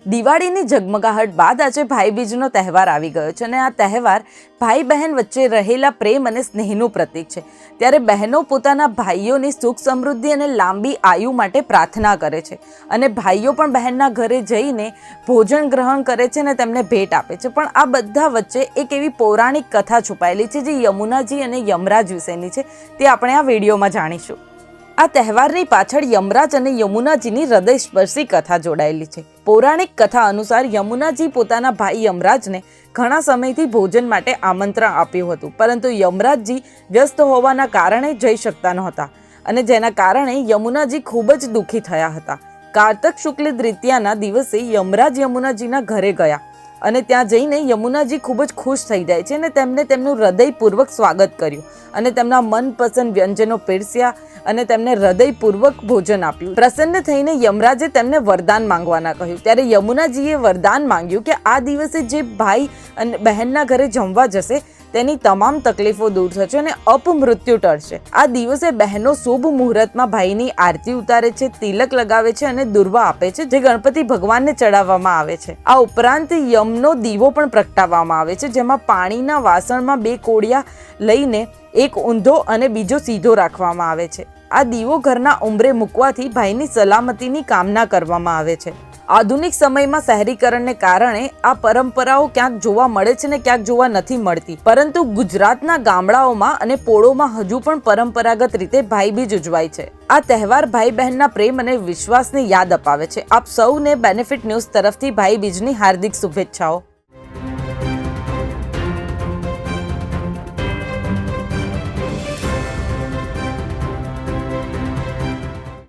દિવાળીની ઝગમગાહટ બાદ આજે ભાઈબીજનો તહેવાર આવી ગયો છે અને આ તહેવાર ભાઈ બહેન વચ્ચે રહેલા પ્રેમ અને સ્નેહનું પ્રતીક છે। ત્યારે બહેનો પોતાના ભાઈઓની સુખ સમૃદ્ધિ અને લાંબી આયુ માટે પ્રાર્થના કરે છે અને ભાઈઓ પણ બહેનના ઘરે જઈને ભોજન ગ્રહણ કરે છે અને તેમને ભેટ આપે છે। પણ આ બધા વચ્ચે એક એવી પૌરાણિક કથા છુપાયેલી છે જે યમુનાજી અને યમરાજ વિશેની છે, તે આપણે આ વિડીયોમાં જાણીશું। આ તહેવારની પાછળ યમરાજ અને યમુનાજીની હૃદયસ્પર્શી કથા જોડાયેલી છે। પૌરાણિક કથા અનુસાર યમુનાજી પોતાના ભાઈ યમરાજને ઘણા સમયથી ભોજન માટે આમંત્રણ આપ્યું હતું, પરંતુ યમરાજજી વ્યસ્ત હોવાના કારણે જઈ શકતા નહોતા અને જેના કારણે યમુનાજી ખૂબ જ દુઃખી થયા હતા। કારતક શુક્લ દ્વિતીયાના દિવસે યમરાજ યમુનાજીના ઘરે ગયા અને ત્યાં જઈને યમુનાજી ખૂબ જ ખુશ થઈ જાય છે અને તેમને તેમનું હૃદયપૂર્વક સ્વાગત કર્યું અને તેમના મનપસંદ વ્યંજનો પીરસ્યા અને તેમને હૃદયપૂર્વક ભોજન આપ્યું। પ્રસન્ન થઈને યમરાજે તેમને વરદાન માંગવાના કહ્યું। ત્યારે યમુનાજીએ વરદાન માંગ્યું કે આ દિવસે જે ભાઈ અને બહેનના ઘરે જમવા જશે તેની તમામ તકલીફો દૂર થશે અને અપમૃત્યુ ટળશે। આ દિવસે બહેનો શુભ મુહૂર્તમાં ભાઈની આરતી ઉતારે છે, તિલક લગાવે છે અને દુર્વા આપે છે, જે ગણપતિ ભગવાનને ચડાવવામાં આવે છે। આ ઉપરાંત યમનો દીવો પણ પ્રગટાવવામાં આવે છે, જેમાં પાણીના વાસણમાં 2 કોળિયા લઈને એક ઊંધો અને બીજો સીધો રાખવામાં આવે છે। આ દીવો ઘરના ઉંબરે મૂકવાથી ભાઈની સલામતીની કામના કરવામાં આવે છે। આધુનિક સમયમાં શહેરીકરણને કારણે આ પરંપરાઓ ક્યાંક જોવા મળે છે ને ક્યાંક જોવા નથી મળતી, પરંતુ ગુજરાતના ગામડાઓમાં અને પોળોમાં હજુ પણ પરંપરાગત રીતે ભાઈબીજ ઉજવાય છે। આ તહેવાર ભાઈ બહેનના પ્રેમ અને વિશ્વાસને યાદ અપાવે છે। આપ સૌને બેનિફિટ ન્યૂઝ તરફથી ભાઈબીજની હાર્દિક શુભેચ્છાઓ।